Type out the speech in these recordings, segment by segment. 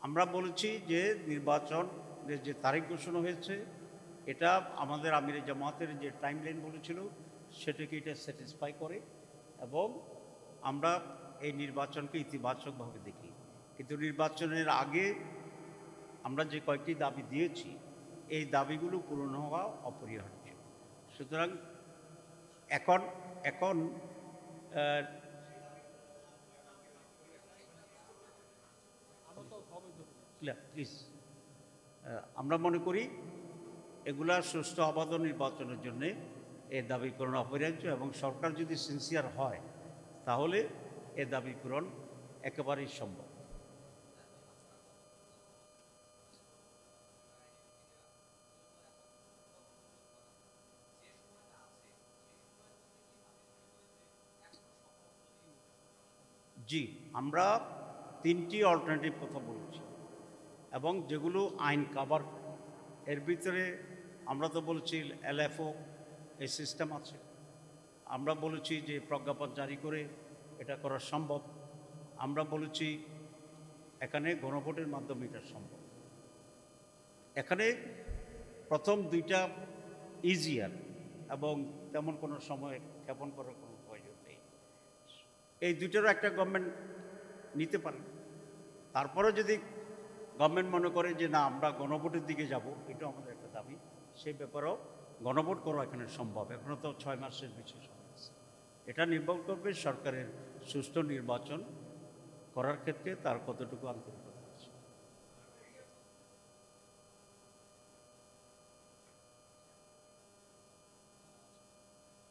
আমরা বলেছি যে নির্বাচনের যে তারিখ ঘোষণা হয়েছে এটা আমাদের আমিরে জামাতের যে টাইমলাইন বলেছিল সেটাকে এটা স্যাটিসফাই করে এবং আমরা এই নির্বাচনকে ইতিবাচকভাবে দেখি। কিন্তু নির্বাচনের আগে আমরা যে কয়েকটি দাবি দিয়েছি এই দাবিগুলো পূরণ হওয়া অপরিহার্য। সুতরাং এখন এখন প্লিজ আমরা মনে করি এগুলা সুষ্ঠু অবাধ নির্বাচনের জন্য এ দাবি পূরণ অপরিহার্য এবং সরকার যদি সিনসিয়ার হয় তাহলে এ দাবি পূরণ একেবারেই সম্ভব। জি, আমরা 3টি অল্টারনেটিভ কথা বলেছি এবং যেগুলো আইন কাভার এর ভিতরে আমরা তো বলেছি এলএফও এই সিস্টেম আছে, আমরা বলেছি যে প্রজ্ঞাপন জারি করে এটা করা সম্ভব, আমরা বলেছি এখানে গণভোটের মাধ্যমে এটা সম্ভব। এখানে প্রথম দুইটা ইজিয়ার এবং তেমন কোনো সময় ক্ষেপণ করার কোনো প্রয়োজন নেই। এই দুইটারও একটা গভর্নমেন্ট নিতে পারে। তারপরে যদি গভর্নমেন্ট মনে করে যে না আমরা গণভোটের দিকে যাব, এটা আমাদের একটা দাবি, সেই ব্যাপারেও গণভোট করা এখানে সম্ভব। এখনও তো 6 মাসের বেশি সময় আছে। এটা নির্ভর করবে সরকারের সুষ্ঠু নির্বাচন করার ক্ষেত্রে তার কতটুকু আন্তরিকতা আছে।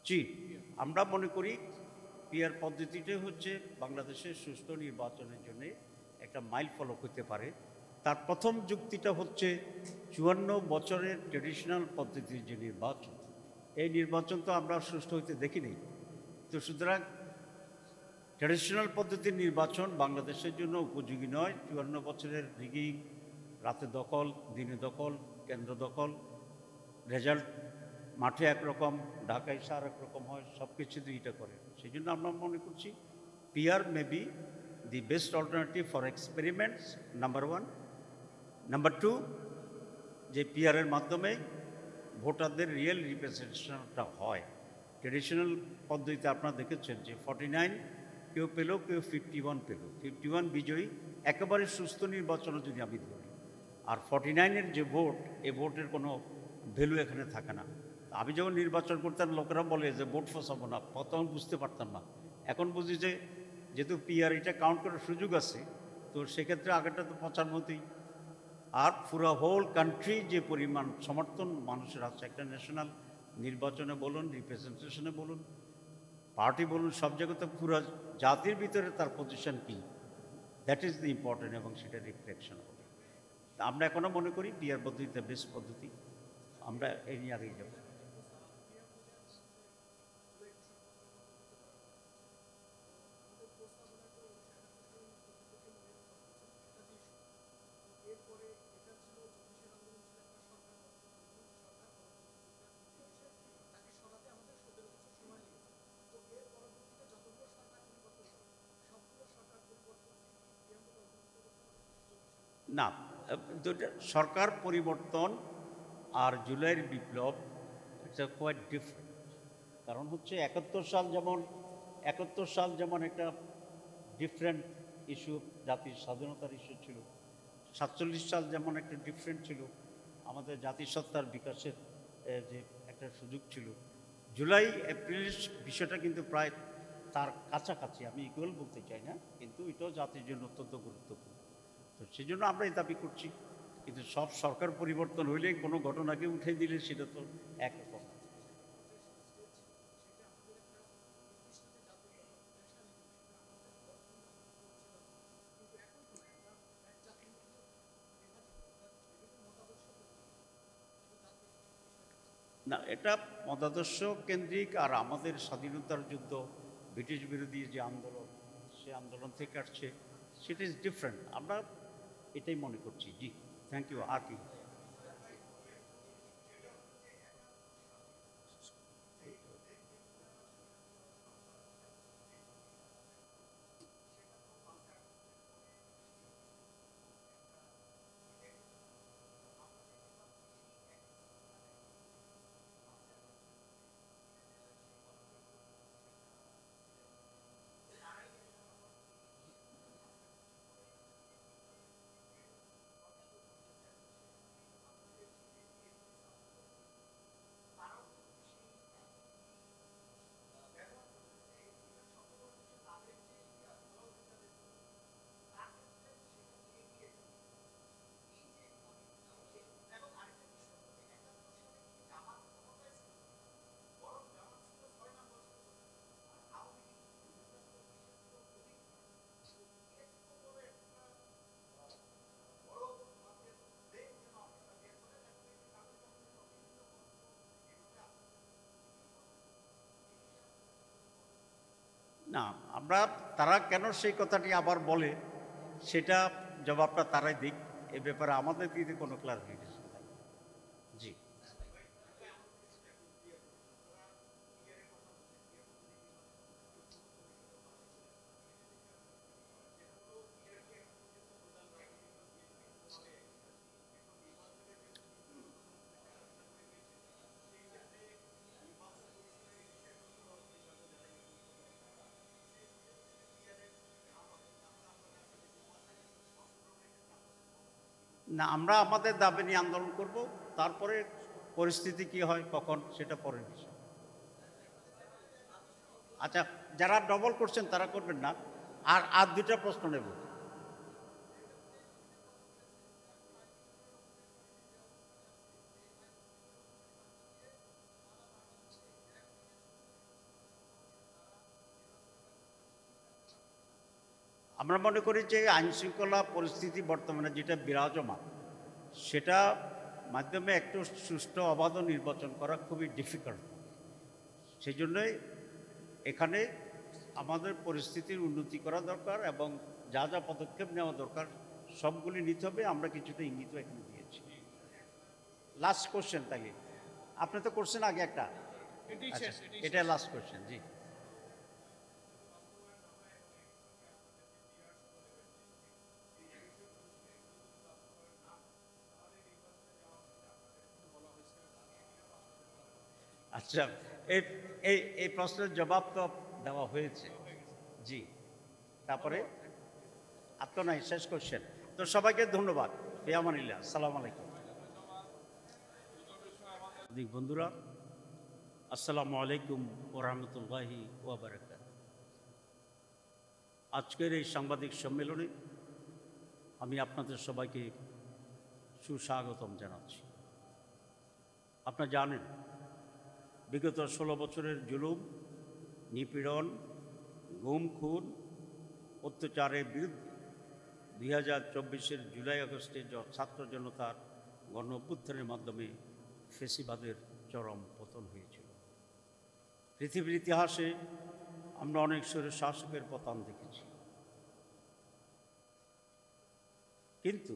জি, আমরা মনে করি পিআর পদ্ধতিটাই হচ্ছে বাংলাদেশের সুষ্ঠু নির্বাচনের জন্য একটা মাইল ফলক হতে পারে। তার প্রথম যুক্তিটা হচ্ছে 54 বছরের ট্রেডিশনাল পদ্ধতির যে নির্বাচন, এই নির্বাচন তো আমরা সুষ্ঠু হইতে দেখিনি। তো সুতরাং ট্র্যাডিশনাল পদ্ধতির নির্বাচন বাংলাদেশের জন্য উপযোগী নয়। 54 বছরের রিগিং, রাতে দখল, দিনে দখল, কেন্দ্র দখল, রেজাল্ট মাঠে একরকম, ঢাকায় সার একরকম হয়, সব কিছু দুইটা করে। সেই জন্য আমরা মনে করছি PR may be the best alternative for experiments, number 1। Number 2, যে পিআরের মাধ্যমে ভোটারদের রিয়েল রিপ্রেজেন্টেশনটা হয়। ট্রেডিশনাল পদ্ধতিতে আপনারা দেখেছেন যে 49 কেউ পেল, কেউ 51 পেল, 51 বিজয়ী। একেবারে সুস্থ নির্বাচনও যদি আমি ধরি, আর 49-এর যে ভোট, এই ভোটের কোনো ভ্যালু এখানে থাকে না। আমি যখন নির্বাচন করতাম লোকেরা বলে যে ভোট ফসাবো না, তখন বুঝতে পারতাম না। এখন বুঝি যে যেহেতু পিআর এটা কাউন্ট করার সুযোগ আছে, তো সেক্ষেত্রে আগেরটা তো 95। আর পুরো হোল কান্ট্রি যে পরিমাণ সমর্থন মানুষের আছে একটা ন্যাশনাল নির্বাচনে বলুন, রিপ্রেজেন্টেশনে বলুন, পার্টি বলুন, সব জায়গাতে পুরো জাতির ভিতরে তার পজিশন কী, দ্যাট ইজ দ্য ইম্পর্টেন্ট, এবং সেটা রিফ্লেকশন হবে। আমরা এখনও মনে করি পিআর পদ্ধতিতে বেস্ট পদ্ধতি, আমরা এই নিয়ে আগেই যাব। না, সরকার পরিবর্তন আর জুলাইয়ের বিপ্লব ইটস কোয়াইট ডিফারেন্ট। কারণ হচ্ছে 71 সাল যেমন একটা ডিফারেন্ট ইস্যু, জাতির স্বাধীনতার ইস্যু ছিল। 47 সাল যেমন একটা ডিফারেন্ট ছিল, আমাদের জাতিসত্তার বিকাশের যে একটা সুযোগ ছিল। জুলাই এপ্রিলের বিষয়টা কিন্তু প্রায় তার কাছাকাছি, আমি ইকুয়াল বলতে চাই না, কিন্তু এটাও জাতির জন্য অত্যন্ত গুরুত্বপূর্ণ। তো সেই জন্য আমরা এই দাবি করছি। কিন্তু সব সরকার পরিবর্তন হইলে কোনো ঘটনাকে উঠে দিলে সেটা তো একরকম। না, এটা মতাদর্শ কেন্দ্রিক, আর আমাদের স্বাধীনতার যুদ্ধ, ব্রিটিশ বিরোধী যে আন্দোলন, সে আন্দোলন থেকে আসছে, সেটা ইজ ডিফারেন্ট। আমরা এটাই মনে করছি। জি, থ্যাংক ইউ। আর কি না, আমরা তারা কেন সেই কথাটি আবার বলে সেটা জবাবটা তারাই দিক, এ ব্যাপারে আমাদের দিকে কোনো ক্লারিফিকেশন নেই। জি, না, আমরা আমাদের দাবি নিয়ে আন্দোলন করব, তারপরে পরিস্থিতি কি হয় কখন সেটা পরের বিষয়। আচ্ছা, যারা ডবল করছেন তারা করবেন না, আর আর দুইটা প্রশ্ন নেব। আমরা মনে করি যে আইনশৃঙ্খলা পরিস্থিতি বর্তমানে যেটা বিরাজমান, সেটা মাধ্যমে একটু সুষ্ঠু অবাধ নির্বাচন করা খুবই ডিফিকাল্ট। সেই জন্যই এখানে আমাদের পরিস্থিতির উন্নতি করা দরকার এবং যা যা পদক্ষেপ নেওয়া দরকার সবগুলি নিতে হবে। আমরা কিছুটা ইঙ্গিত এখানে দিয়েছি। লাস্ট কোশ্চেন, তাহলে আপনি তো করছেন আগে একটা, আচ্ছা, এটা লাস্ট কোশ্চেন। জি, আচ্ছা, এই এই এই প্রশ্নের জবাব তো দেওয়া হয়েছে। জি, তারপরে আর তো নাই, শেষ কোশ্চেন। তো সবাইকে ধন্যবাদ। ফিয়ামানিল্লাহ, আসসালামু আলাইকুম। বন্ধুরা, আসসালামু আলাইকুম ওয়া রাহমাতুল্লাহি ওয়া বারাকাতুহু। আজকের এই সাংবাদিক সম্মেলনে আমি আপনাদের সবাইকে সুস্বাগতম জানাচ্ছি। আপনারা জানেন, বিগত 16 বছরের জুলুম, নিপীড়ন, গুম খুন, অত্যাচারের বিরুদ্ধে 2024-এর জুলাই আগস্টে ছাত্র জনতার গণ অভ্যুত্থানের মাধ্যমে ফ্যাসিবাদের চরম পতন হয়েছিল। পৃথিবীর ইতিহাসে আমরা অনেক স্বৈর শাসকের পতন দেখেছি, কিন্তু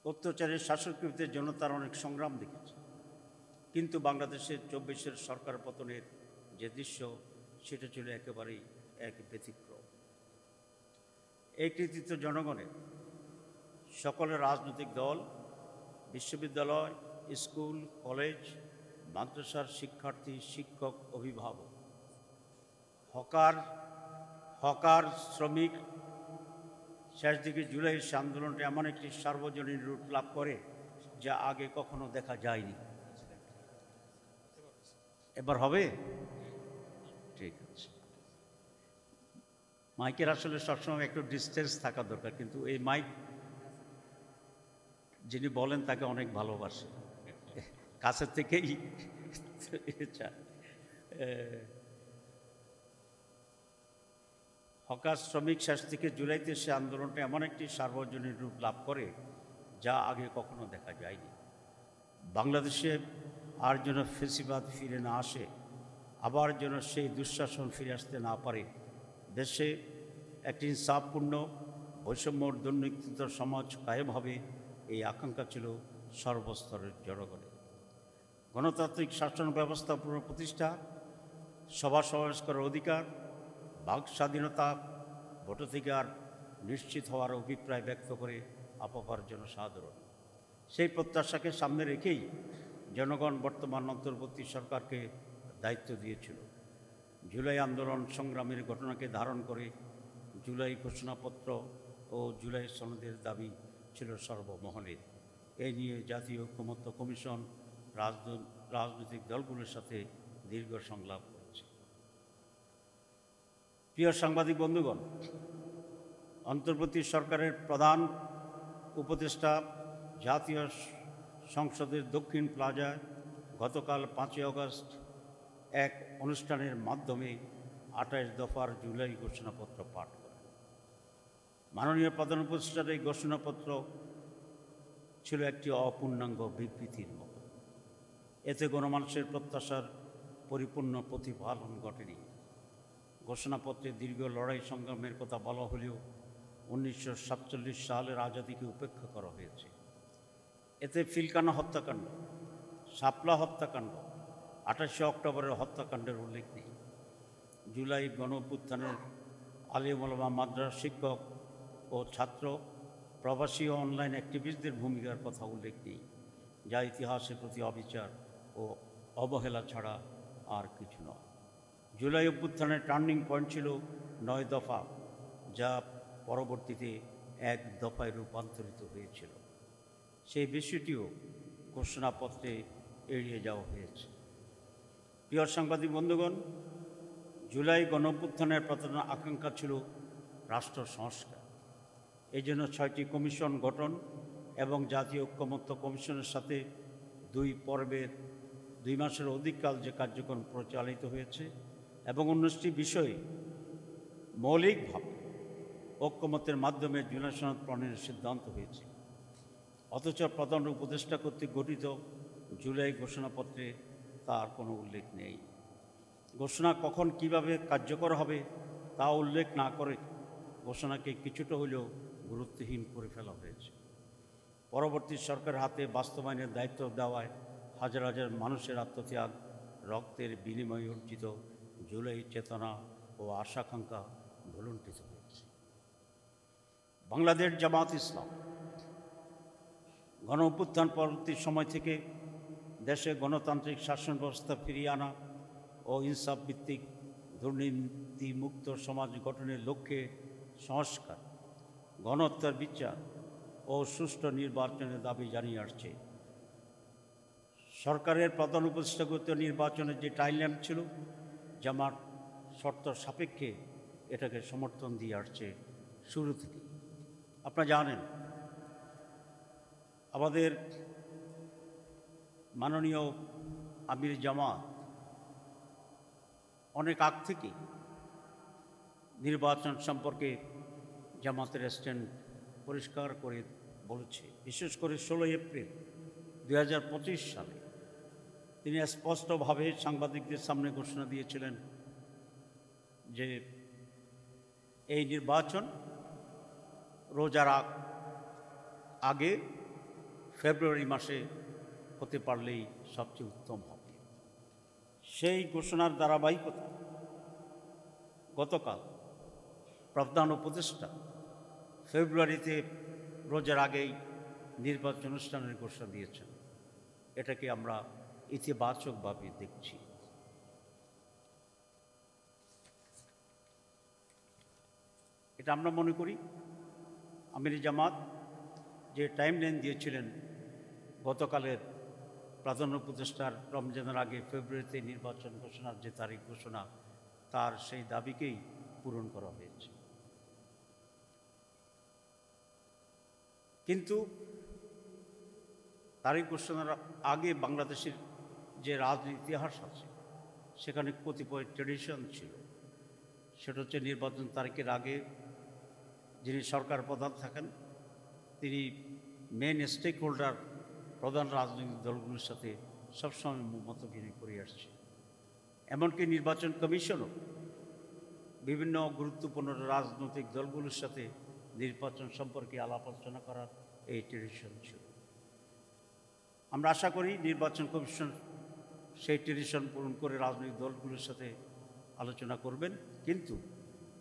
অত্যাচারের শাসকের বিরুদ্ধে জনতার অনেক সংগ্রাম দেখেছি। কিন্তু বাংলাদেশের 24-এর সরকার পতনের যে দৃশ্য, সেটা ছিল একেবারেই এক ব্যতিক্রম। এই কৃতিত্ব জনগণের। সকলের রাজনৈতিক দল, বিশ্ববিদ্যালয়, স্কুল, কলেজ, মাদ্রাসার শিক্ষার্থী, শিক্ষক, অভিভাবক, হকার, শ্রমিক, শেষ দিকে জুলাইয়ের সে আন্দোলনটা এমন একটি সার্বজনীন রূপ লাভ করে যা আগে কখনো দেখা যায়নি। এবার হবে? ঠিক আছে। মাইকের আসলে সবসময় একটু ডিস্টেন্স থাকা দরকার, কিন্তু এই মাইক যিনি বলেন তাকে অনেক ভালোবাসে, কাছের থেকেই। হকার, শ্রমিক, শেষ থেকে জুলাইতে সে আন্দোলনটা এমন একটি সার্বজনীন রূপ লাভ করে যা আগে কখনো দেখা যায়নি। বাংলাদেশে আর যেন ফ্যাসিবাদ ফিরে না আসে, আবার যেন সেই দুঃশাসন ফিরে আসতে না পারে, দেশে একটি ইনসাফপূর্ণ, বৈষম্য দুর্নীতিত সমাজ কায়েম হবে, এই আকাঙ্ক্ষা ছিল সর্বস্তরের জনগণের। গণতান্ত্রিক শাসন ব্যবস্থা পুনঃপ্রতিষ্ঠা, সভা সমাবেশ করার অধিকার, বাক স্বাধীনতা, ভোটাধিকার নিশ্চিত হওয়ার অভিপ্রায় ব্যক্ত করে আপার জনসাধারণ। সেই প্রত্যাশাকে সামনে রেখেই জনগণ বর্তমান অন্তর্বর্তী সরকারকে দায়িত্ব দিয়েছিল। জুলাই আন্দোলন সংগ্রামের ঘটনাকে ধারণ করে জুলাই ঘোষণাপত্র ও জুলাই সনদের দাবি ছিল সর্বমহলের। এই নিয়ে জাতীয় ঐকমত্য কমিশন রাজনৈতিক দলগুলোর সাথে দীর্ঘ সংলাপ করেছে। প্রিয় সাংবাদিক বন্ধুগণ, অন্তর্বর্তী সরকারের প্রধান উপদেষ্টা জাতীয় সংসদের দক্ষিণ প্লাজায় গতকাল 5 আগস্ট এক অনুষ্ঠানের মাধ্যমে 28 দফার জুলাই ঘোষণাপত্র পাঠ করেন। মাননীয় প্রধান উপদেষ্টার এই ঘোষণাপত্র ছিল একটি অপূর্ণাঙ্গ বিবৃতির মতো। এতে গণমানুষের প্রত্যাশার পরিপূর্ণ প্রতিফলন ঘটেনি। ঘোষণাপত্রে দীর্ঘ লড়াই সংগ্রামের কথা বলা হলেও 1947 সালের আজাদিকে উপেক্ষা করা হয়েছে। এতে পিলখানা হত্যাকাণ্ড, শাপলা হত্যাকাণ্ড, 28 অক্টোবরের হত্যাকাণ্ডের উল্লেখ নেই। জুলাই গণঅভ্যুত্থানের আলেম ওলামা, মাদ্রাসা শিক্ষক ও ছাত্র, প্রবাসী ও অনলাইন অ্যাক্টিভিস্টদের ভূমিকার কথা উল্লেখ নেই, যা ইতিহাসের প্রতি অবিচার ও অবহেলা ছাড়া আর কিছু নয়। জুলাই অভ্যুত্থানের টার্নিং পয়েন্ট ছিল 9 দফা, যা পরবর্তীতে 1 দফায় রূপান্তরিত হয়েছিল। সেই বিষয়টিও ঘোষণাপত্রে এড়িয়ে যাওয়া হয়েছে। প্রিয় সাংবাদিক বন্ধুগণ, জুলাই গণঅভ্যুত্থানের প্রধান আকাঙ্ক্ষা ছিল রাষ্ট্র সংস্কার। এই জন্য 6টি কমিশন গঠন এবং জাতীয় ঐক্যমত্য কমিশনের সাথে 2 পর্বের 2 মাসের অধিককাল যে কার্যক্রম পরিচালিত হয়েছে এবং 19টি বিষয়ে মৌলিকভাবে ঐক্যমত্যের মাধ্যমে জুলাই সনদ প্রণয়নের সিদ্ধান্ত হয়েছে। অথচ প্রধান উপদেষ্টা কর্তৃক গঠিত জুলাই ঘোষণাপত্রে তার কোনো উল্লেখ নেই। ঘোষণা কখন কিভাবে কার্যকর হবে তা উল্লেখ না করে ঘোষণাকে কিছুটা হলেও গুরুত্বহীন করে ফেলা হয়েছে। পরবর্তী সরকারের হাতে বাস্তবায়নের দায়িত্ব দেওয়ায় হাজার হাজার মানুষের আত্মত্যাগ, রক্তের বিনিময়ে অর্জিত জুলাই চেতনা ও আশাকাঙ্ক্ষা ভুলুণ্ঠিত হয়েছে। বাংলাদেশ জামাত ইসলাম গণ অভ্যুত্থান পরবর্তী সময় থেকে দেশে গণতান্ত্রিক শাসন ব্যবস্থা ফিরিয়ে আনা ও ইনসাফ ভিত্তিক দুর্নীতিমুক্ত সমাজ গঠনের লক্ষ্যে সংস্কার, গণহত্যার বিচার ও সুষ্ঠু নির্বাচনের দাবি জানিয়ে আসছে। সরকারের প্রধান উপদেষ্টাগত নির্বাচনের যে টাইমলাইন ছিল, জামাত শর্ত সাপেক্ষে এটাকে সমর্থন দিয়ে আসছে শুরু থেকে। আপনারা জানেন, আমাদের মাননীয় আমির জামাত অনেক আগ থেকে নির্বাচন সম্পর্কে জামাতের স্ট্যান্ড পরিষ্কার করে বলেছে। বিশেষ করে 16 এপ্রিল 2025 সালে তিনি স্পষ্টভাবে সাংবাদিকদের সামনে ঘোষণা দিয়েছিলেন যে এই নির্বাচন রোজার আগে ফেব্রুয়ারি মাসে হতে পারলেই সবচেয়ে উত্তম হবে। সেই ঘোষণার ধারাবাহিকতা গতকাল প্রধান উপদেষ্টা ফেব্রুয়ারিতে রোজার আগেই নির্বাচন অনুষ্ঠানের ঘোষণা দিয়েছেন। এটাকে আমরা ইতিবাচকভাবে দেখছি। এটা আমরা মনে করি আমির জামাত যে টাইমলাইন দিয়েছিলেন গতকালের প্রধান উপদেষ্টার রমজানের আগে ফেব্রুয়ারিতে নির্বাচন ঘোষণার যে তারিখ ঘোষণা, তার সেই দাবিকেই পূরণ করা হয়েছে। কিন্তু তারিখ ঘোষণার আগে বাংলাদেশের যে রাজনীতি ইতিহাস আছে, সেখানে কতিপয় ট্রেডিশন ছিল। সেটা হচ্ছে নির্বাচন তারিখের আগে যিনি সরকার প্রধান থাকেন, তিনি মেন স্টেক হোল্ডার প্রধান রাজনৈতিক দলগুলোর সাথে সবসময় মত বিনিময় করে আসছে। এমনকি নির্বাচন কমিশনও বিভিন্ন গুরুত্বপূর্ণ রাজনৈতিক দলগুলোর সাথে নির্বাচন সম্পর্কে আলাপ আলোচনা করার এই ট্রেডিশন ছিল। আমরা আশা করি নির্বাচন কমিশন সেই ট্রেডিশন পূরণ করে রাজনৈতিক দলগুলোর সাথে আলোচনা করবেন। কিন্তু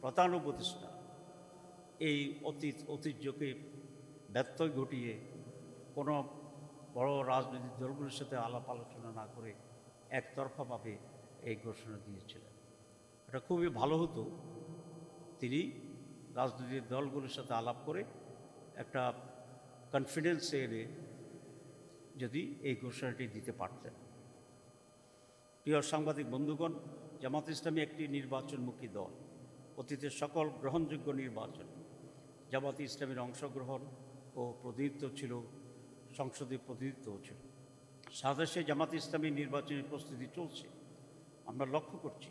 প্রধান উপদেষ্টা এই ঐতিহ্যকে ব্যত্যয় ঘটিয়ে কোনো বড় রাজনৈতিক দলগুলোর সাথে আলাপ আলোচনা না করে একতরফাভাবে এই ঘোষণা দিয়েছিলেন। এটা খুবই ভালো হতো তিনি রাজনৈতিক দলগুলোর সাথে আলাপ করে একটা কনফিডেন্সে এনে যদি এই ঘোষণাটি দিতে পারতেন। প্রিয় সাংবাদিক বন্ধুগণ, জামাত ইসলামী একটি নির্বাচনমুখী দল। অতীতের সকল গ্রহণযোগ্য নির্বাচন জামাত ইসলামের অংশগ্রহণ ও প্রতিনিধিত্ব ছিল, সংসদে প্রতিনিধিত্বও ছিল। সাদেশে জামাত ইসলামী নির্বাচনের প্রস্তুতি চলছে। আমরা লক্ষ্য করছি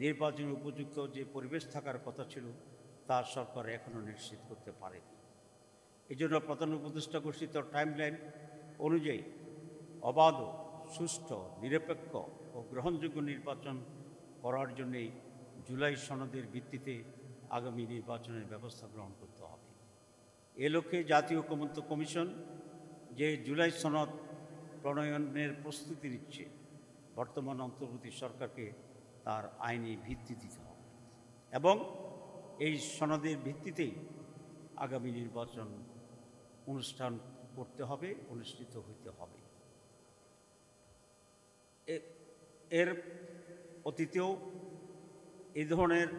নির্বাচনের উপযুক্ত যে পরিবেশ থাকার কথা ছিল তা সরকার এখনও নিশ্চিত করতে পারেনি। এই জন্য প্রধান উপদেষ্টা ঘোষিত টাইমলাইন অনুযায়ী অবাধ, সুষ্ঠু, নিরপেক্ষ ও গ্রহণযোগ্য নির্বাচন করার জন্যেই জুলাই সনদের ভিত্তিতে আগামী নির্বাচনের ব্যবস্থা গ্রহণ করতে হবে। এ লক্ষ্যে জাতীয় ঐকমত্য কমিশন যে জুলাই সনদ প্রণয়নের প্রস্তুতি নিচ্ছে, বর্তমান অন্তর্বর্তী সরকারকে তার আইনি ভিত্তি দিতে হবে এবং এই সনদের ভিত্তিতেই আগামী নির্বাচন অনুষ্ঠান করতে হবে, অনুষ্ঠিত হইতে হবে। এর অতীতেও এই ধরনের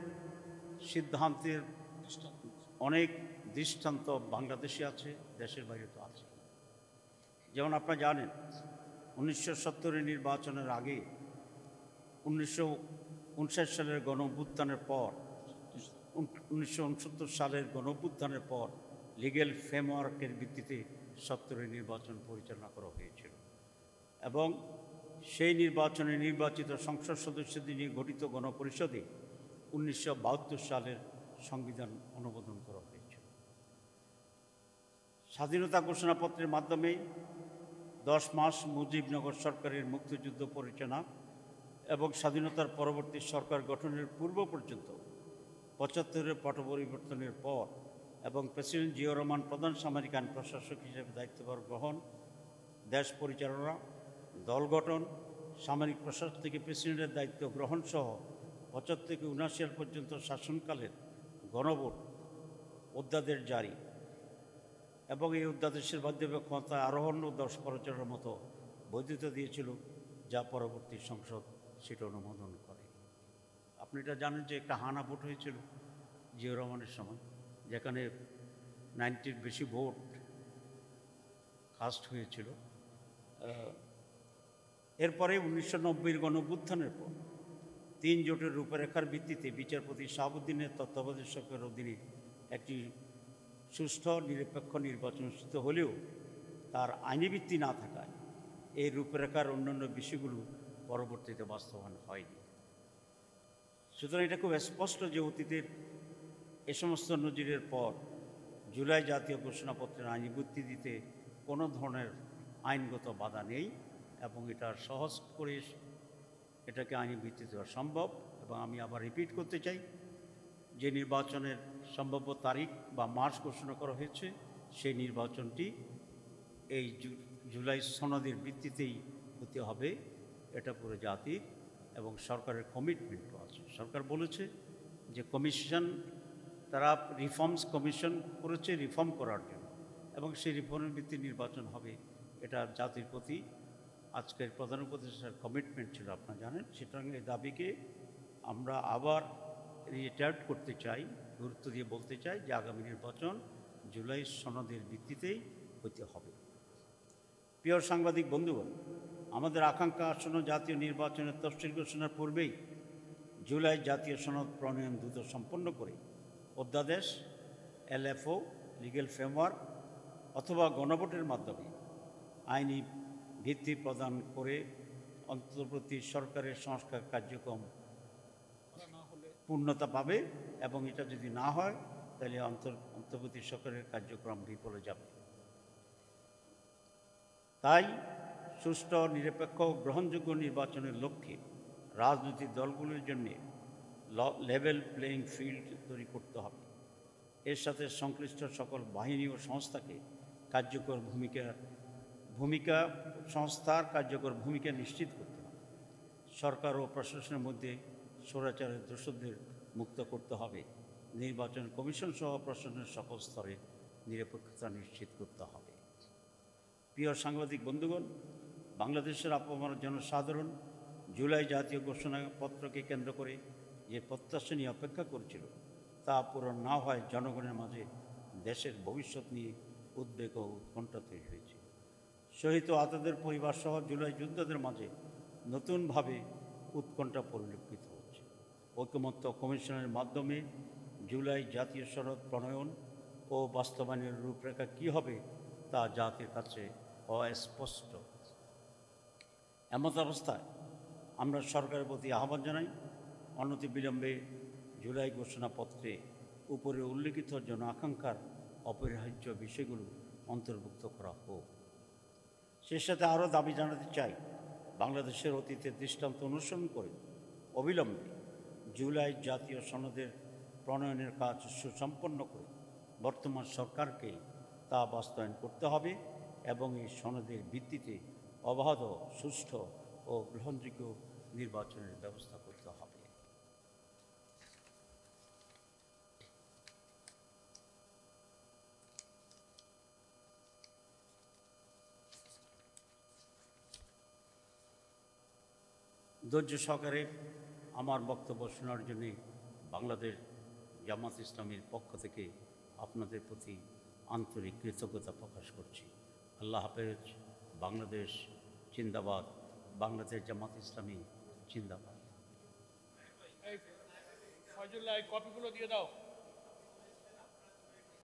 সিদ্ধান্তের অনেক দৃষ্টান্ত বাংলাদেশে আছে, দেশের বাইরে তো আছে। যেমন আপনারা জানেন 1970 নির্বাচনের আগে 1959 সালের গণঅভ্যুত্থানের পর 1969 সালের গণঅভ্যুত্থানের পর লিগ্যাল ফ্রেমওয়ার্কের ভিত্তিতে 70 নির্বাচন পরিচালনা করা হয়েছিল এবং সেই নির্বাচনে নির্বাচিত সংসদ সদস্যদের নিয়ে গঠিত গণপরিষদে 1972 সালের সংবিধান অনুমোদন করা হয়েছিল। স্বাধীনতা ঘোষণাপত্রের মাধ্যমে 10 মাস মুজিবনগর সরকারের মুক্তিযুদ্ধ পরিচালনা এবং স্বাধীনতার পরবর্তী সরকার গঠনের পূর্ব পর্যন্ত 75-এর পট পরিবর্তনের পর এবং প্রেসিডেন্ট জিয়াউর রহমান প্রধান সামরিক আইন প্রশাসক হিসেবে দায়িত্বভার গ্রহণ, দেশ পরিচালনা, দল গঠন, সামরিক প্রশাসন থেকে প্রেসিডেন্টের দায়িত্ব গ্রহণ সহ 75 থেকে 79 সাল পর্যন্ত শাসনকালের গণভোট, অধ্যাদেশ জারি এবং এই অধ্যাদেশের মাধ্যমে ক্ষমতা আরোহণ ও দশ পরিচালনার মতো বৈধতা দিয়েছিল, যা পরবর্তী সংসদ সেটা অনুমোদন করে। আপনি এটা জানেন যে একটা হানা ভোট হয়েছিল জিয়াউর রহমানের সময়, যেখানে 90-র বেশি ভোট কাস্ট হয়েছিল। এরপরে 1990-এর গণঅভ্যুত্থানের পর 3 জোটের রূপরেখার ভিত্তিতে বিচারপতি শাহাবুদ্দিনের তত্ত্বাবধায়ক সরকারের অধীনে একটি সুষ্ঠু নিরপেক্ষ নির্বাচন অনুষ্ঠিত হলেও তার আইনি ভিত্তি না থাকায় এই রূপরেখার অন্যান্য বিষয়গুলো পরবর্তীতে বাস্তবায়ন হয়নি। সুতরাং এটা খুব স্পষ্ট যে অতীতের এ সমস্ত নজিরের পর জুলাই জাতীয় ঘোষণাপত্রের আইনি ভিত্তি দিতে কোনো ধরনের আইনগত বাধা নেই এবং এটা সহজ করে এটাকে আইনি ভিত্তি দেওয়া সম্ভব। এবং আমি আবার রিপিট করতে চাই যে নির্বাচনের সম্ভাব্য তারিখ বা মাস ঘোষণা করা হয়েছে, সেই নির্বাচনটি এই জুলাই সনদের ভিত্তিতেই হতে হবে। এটা পুরো জাতির এবং সরকারের কমিটমেন্টও আছে। সরকার বলেছে যে কমিশন, তারা রিফর্মস কমিশন করেছে রিফর্ম করার জন্য এবং সেই রিফর্মের ভিত্তি নির্বাচন হবে। এটা জাতির প্রতি আজকের প্রধান উপদেষ্টার কমিটমেন্ট ছিল, আপনারা জানেন। সুতরাং এই দাবিকে আমরা আবার রিটার্ট করতে চাই, গুরুত্ব দিয়ে বলতে চাই যে আগামী নির্বাচন জুলাই সনদের ভিত্তিতেই হতে হবে। প্রিয় সাংবাদিক বন্ধুগণ, আমাদের আকাঙ্ক্ষা আসন্ন জাতীয় নির্বাচনের তফসিল ঘোষণার পূর্বেই জুলাই জাতীয় সনদ প্রণয়ন দ্রুত সম্পন্ন করে অধ্যাদেশ, এলএফও, লিগ্যাল ফ্রেমওয়ার্ক অথবা গণভোটের মাধ্যমে আইনি ভিত্তি প্রদান করে অন্তর্বর্তী সরকারের সংস্কার কার্যক্রম পূর্ণতা পাবে এবং এটা যদি না হয় তাহলে অন্তর্বর্তী সরকারের কার্যক্রম বিফলে যাবে। তাই সুষ্ঠু, নিরপেক্ষ, গ্রহণযোগ্য নির্বাচনের লক্ষ্যে রাজনৈতিক দলগুলোর জন্য লেভেল প্লেয়িং ফিল্ড তৈরি করতে হবে। এর সাথে সংশ্লিষ্ট সকল বাহিনী ও সংস্থাকে কার্যকর ভূমিকা নিশ্চিত করতে হবে। সরকার ও প্রশাসনের মধ্যে স্বৈরাচারের দোষদের মুক্ত করতে হবে। নির্বাচন কমিশন সহ প্রশাসনের সকল স্তরে নিরপেক্ষতা নিশ্চিত করতে হবে। প্রিয় সাংবাদিক বন্ধুগণ, বাংলাদেশের আপামর জনসাধারণ জুলাই জাতীয় ঘোষণাপত্রকে কেন্দ্র করে যে প্রত্যাশা নিয়ে অপেক্ষা করছিল, তা পূরণ না হয় জনগণের মাঝে দেশের ভবিষ্যৎ নিয়ে উদ্বেগ ও উৎকণ্ঠা তৈরি হয়েছে। শহীদ ও আহতদের পরিবার সহ জুলাই যোদ্ধাদের মাঝে নতুনভাবে উৎকণ্ঠা পরিলক্ষিত হচ্ছে। ঐকমত্য কমিশনের মাধ্যমে জুলাই জাতীয় সনদ প্রণয়ন ও বাস্তবায়নের রূপরেখা কী হবে তা জাতির কাছে অস্পষ্ট। এমত অবস্থায় আমরা সরকারের প্রতি আহ্বান জানাই, অনতিবিলম্বে জুলাই ঘোষণাপত্রে উপরে উল্লেখিত জন আকাঙ্ক্ষার অপরিহার্য বিষয়গুলো অন্তর্ভুক্ত করা হোক। সে সাথে আরও দাবি জানাতে চাই, বাংলাদেশের অতীতের দৃষ্টান্ত অনুসরণ করে অবিলম্বে জুলাই জাতীয় সনদের প্রণয়নের কাজ সুসম্পন্ন করে বর্তমান সরকারকে তা বাস্তবায়ন করতে হবে এবং এই সনদের ভিত্তিতে অবাধ, সুষ্ঠু ও গ্রহণযোগ্য নির্বাচনের ব্যবস্থা করতে হবে। ধৈর্য সহকারে আমার বক্তব্য শোনার জন্যে বাংলাদেশ জামাত ইসলামীর পক্ষ থেকে আপনাদের প্রতি আন্তরিক কৃতজ্ঞতা প্রকাশ করছি। আল্লাহ হাফেজ। বাংলাদেশ জিন্দাবাদ। বাংলাদেশ জামাত ইসলামী জিন্দাবাদ। ফয়জুল্লাহ, কপিগুলো দিয়ে দাও।